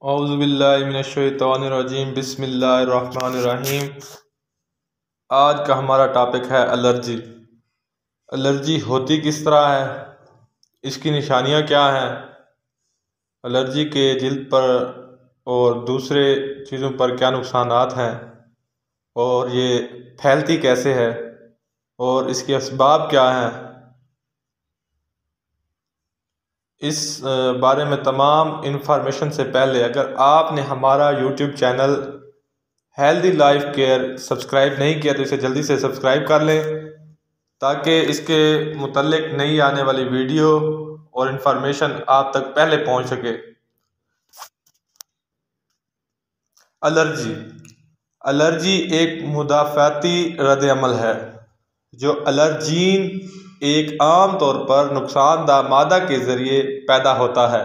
औज़ुबिल्लाहिमिनश्शैतानिर्रजीम बिस्मिल्लाहिर्रहमानिर्रहीम। आज का हमारा टॉपिक है एलर्जी। एलर्जी होती किस तरह है, इसकी निशानियां क्या हैं, एलर्जी के जिल्द पर और दूसरे चीज़ों पर क्या नुकसानात हैं और ये फैलती कैसे है और इसके असबाब क्या हैं। इस बारे में तमाम इन्फॉर्मेशन से पहले अगर आपने हमारा YouTube channel healthy life care subscribe नहीं किया तो इसे जल्दी से सब्सक्राइब कर लें ताकि इसके मुतल्लिक नई आने वाली वीडियो और इन्फॉर्मेशन आप तक पहले पहुंच सके। एलर्जी एक मुदाफ़ाती रद्द-ए-अमल है जो एलर्जीन एक आम तौर पर नुकसानदा मादा के ज़रिए पैदा होता है।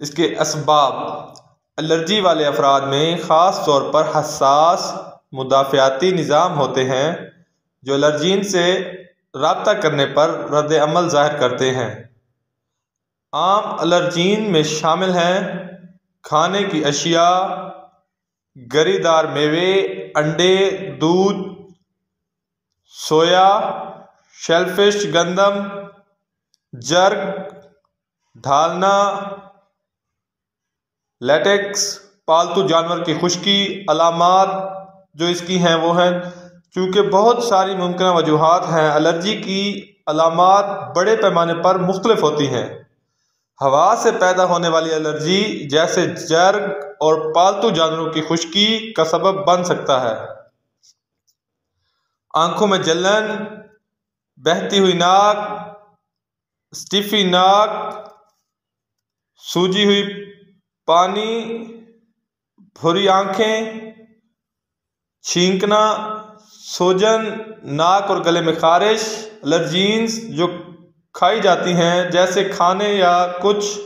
इसके असबाब: एलर्जी वाले अफराद में ख़ास तौर पर हसास मुदाफ़ाती निज़ाम होते हैं जो एलर्जीन से रब्ता करने पर रद्द-ए-अमल ज़ाहिर करते हैं। आम एलर्जीन में शामिल हैं खाने की अशिया, गरीदार मेवे, अंडे, दूध, सोया, शेलफिश, गंदम, जर्ग, ढालना, लेटेक्स, पालतू जानवर की खुश्की। अलामात जो इसकी हैं वो हैं, चूँकि बहुत सारी मुमकिन वजूहात हैं, एलर्जी की अलामात बड़े पैमाने पर मुख्तलिफ होती हैं। हवा से पैदा होने वाली एलर्जी जैसे जर्ग और पालतू जानवरों की खुश्की का सबब बन सकता है। आंखों में जलन, बहती हुई नाक, स्टिफी नाक, सूजी हुई पानी, भूरी आंखें, छींकना, सूजन, नाक और गले में खारिश। एलर्जीन्स जो खाई जाती हैं जैसे खाने या कुछ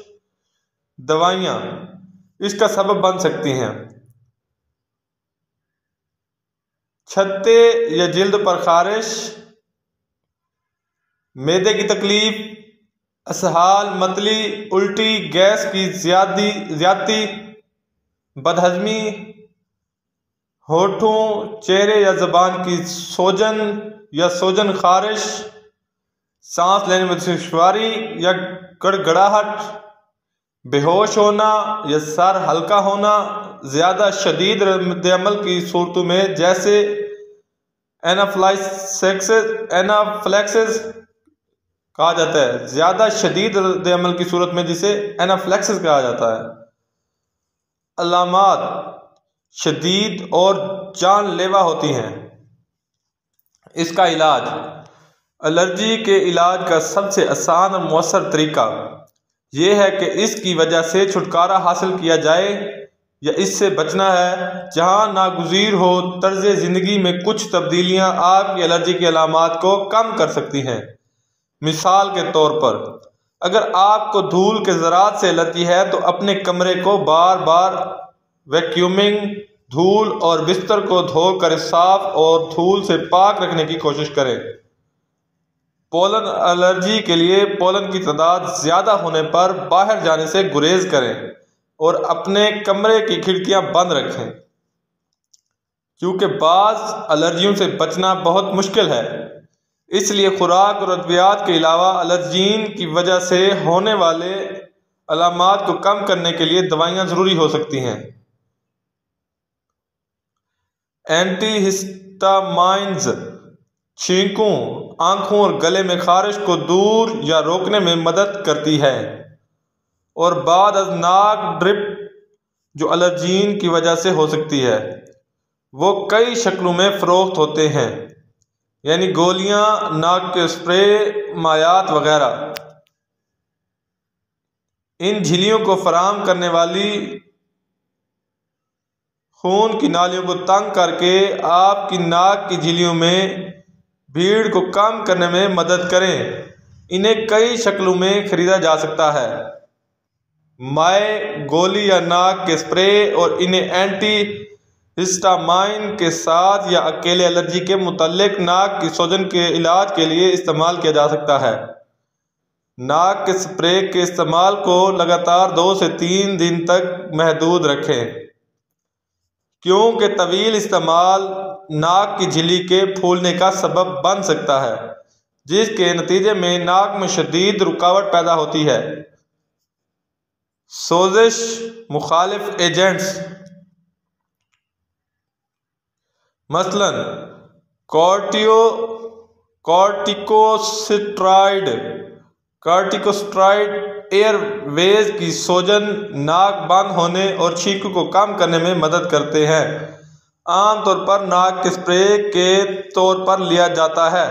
दवाइयाँ इसका सबब बन सकती हैं। छत्ते या जिल्द पर खारिश, मैदे की तकलीफ, असहाल, मतली, उल्टी, गैस की ज्यादती, बदहजमी, होठों, चेहरे या ज़बान की सोजन या सोजन खारिश, सांस लेने में दुश्वारी या गड़गड़ाहट, बेहोश होना या सर हल्का होना, ज़्यादा शदीद रद्द-ए-अमल की सूरतों में जैसे एनाफ्लेक्सिस कहा जाता है, ज़्यादा शदीद रद्द-ए-अमल की सूरत में जिसे एनाफ्लेक्सिस कहा जाता है। अलामात शदीद और जानलेवा होती हैं। इसका इलाज: एलर्जी के इलाज का सबसे आसान और मौसर तरीका यह है कि इसकी वजह से छुटकारा हासिल किया जाए या इससे बचना है। जहां नागुज़ीर हो तर्ज़ ज़िंदगी में कुछ तब्दीलियां आपकी एलर्जी की अलामात को कम कर सकती हैं। मिसाल के तौर पर, अगर आपको धूल के ज़रात से एलर्जी है तो अपने कमरे को बार बार वैक्यूमिंग, धूल और बिस्तर को धोकर साफ और धूल से पाक रखने की कोशिश करें। पोलन एलर्जी के लिए पोलन की तादाद ज़्यादा होने पर बाहर जाने से गुरेज करें और अपने कमरे की खिड़कियां बंद रखें, क्योंकि बाज़ एलर्जियों से बचना बहुत मुश्किल है। इसलिए खुराक और अद्वियात के अलावा एलर्जीन की वजह से होने वाले अलामात को कम करने के लिए दवाइयाँ ज़रूरी हो सकती हैं। एंटीहिस्टामाइन्स छींकों, आंखों और गले में खारिश को दूर या रोकने में मदद करती है और बाद अज़ नाक ड्रिप जो एलर्जीन की वजह से हो सकती है वो कई शक्लों में फ़रोख्त होते हैं, यानी गोलियां, नाक के स्प्रे, मायात वगैरह। इन झिल्लियों को फराहम करने वाली खून की नालियों को तंग करके आपकी नाक की झिल्लियों में भीड़ को कम करने में मदद करें। इन्हें कई शक्लों में खरीदा जा सकता है: माए, गोली या नाक के स्प्रे, और इन्हें एंटी हिस्टामाइन के साथ या अकेले एलर्जी के मुतल्लिक नाक की सूजन के इलाज के लिए इस्तेमाल किया जा सकता है। नाक के स्प्रे के इस्तेमाल को लगातार 2 से 3 दिन तक महदूद रखें, क्योंकि तवील इस्तेमाल नाक की झिल्ली के फूलने का सबब बन सकता है, जिसके नतीजे में नाक में शदीद रुकावट पैदा होती है। सोजिश मुखालिफ एजेंट्स मसलन कॉर्टिकोस्टेरॉइड एयरवेज की सोजन, नाक बंद होने और छींकों को कम करने में मदद करते हैं। आमतौर पर नाक के स्प्रे के तौर पर लिया जाता है।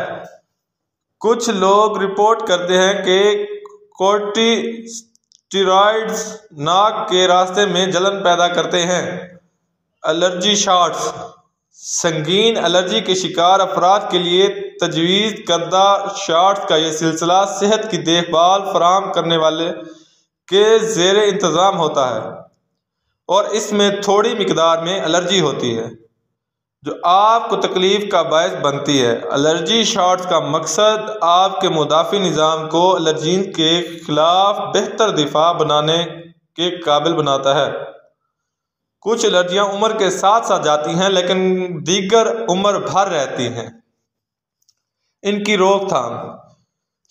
कुछ लोग रिपोर्ट करते हैं कि कॉर्टिकोस्टेरॉइड्स नाक के रास्ते में जलन पैदा करते हैं। एलर्जी शॉट्स संगीन एलर्जी के शिकार अफराद के लिए तजवीज़ करदा शॉट्स का यह सिलसिला सेहत की देखभाल फराहम करने वाले के ज़ेरे इंतज़ाम होता है और इसमें थोड़ी मिकदार में एलर्जी होती है जो आपको तकलीफ का बायस बनती है। एलर्जी शॉट्स का मकसद आपके मुदाफ़ी निज़ाम को एलर्जीन के खिलाफ बेहतर दिफा बनाने के काबिल बनाता है। कुछ एलर्जियां उम्र के साथ साथ जाती हैं, लेकिन दीगर उम्र भर रहती हैं। इनकी रोकथाम: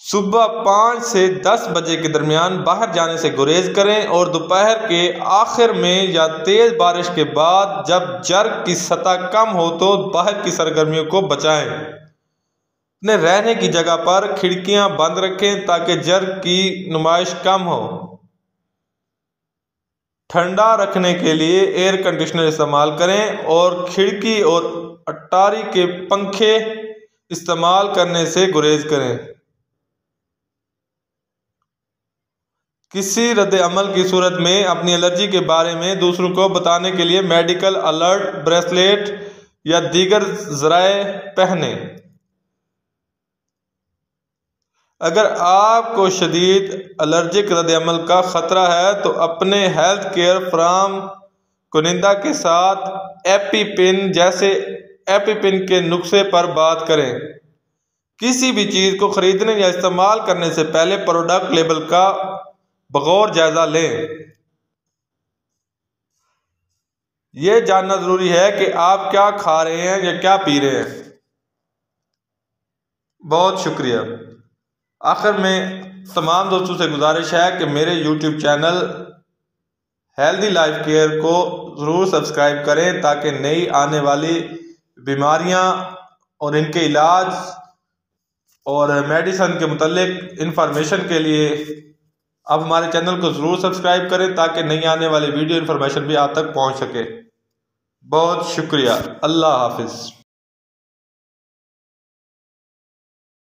सुबह 5 से 10 बजे के दरमियान बाहर जाने से गुरेज करें और दोपहर के आखिर में या तेज़ बारिश के बाद जब जर्ग की सतह कम हो तो बाहर की सरगर्मियों को बचाएं। अपने रहने की जगह पर खिड़कियां बंद रखें ताकि जर्ग की नुमाइश कम हो। ठंडा रखने के लिए एयर कंडीशनर इस्तेमाल करें और खिड़की और अटारी के पंखे इस्तेमाल करने से गुरेज करें। किसी रद्द अमल की सूरत में अपनी एलर्जी के बारे में दूसरों को बताने के लिए मेडिकल अलर्ट ब्रेसलेट या दीगर ज़राए पहने। अगर आपको शदीद एलर्जिक रद्द-ए-अमल का ख़तरा है तो अपने हेल्थ केयर फराहम कुनिंदा के साथ एपिपिन के नुस्खे पर बात करें। किसी भी चीज़ को ख़रीदने या इस्तेमाल करने से पहले प्रोडक्ट लेबल का बगौर जायज़ा लें। यह जानना ज़रूरी है कि आप क्या खा रहे हैं या क्या पी रहे हैं। बहुत शुक्रिया। आखिर में तमाम दोस्तों से गुजारिश है कि मेरे YouTube channel healthy life care को ज़रूर सब्सक्राइब करें ताकि नई आने वाली बीमारियां और इनके इलाज और मेडिसिन के मुतालिक इंफॉर्मेशन के लिए आप हमारे चैनल को ज़रूर सब्सक्राइब करें ताकि नई आने वाली वीडियो इंफॉर्मेशन भी आप तक पहुंच सके। बहुत शुक्रिया। अल्लाह हाफिज़।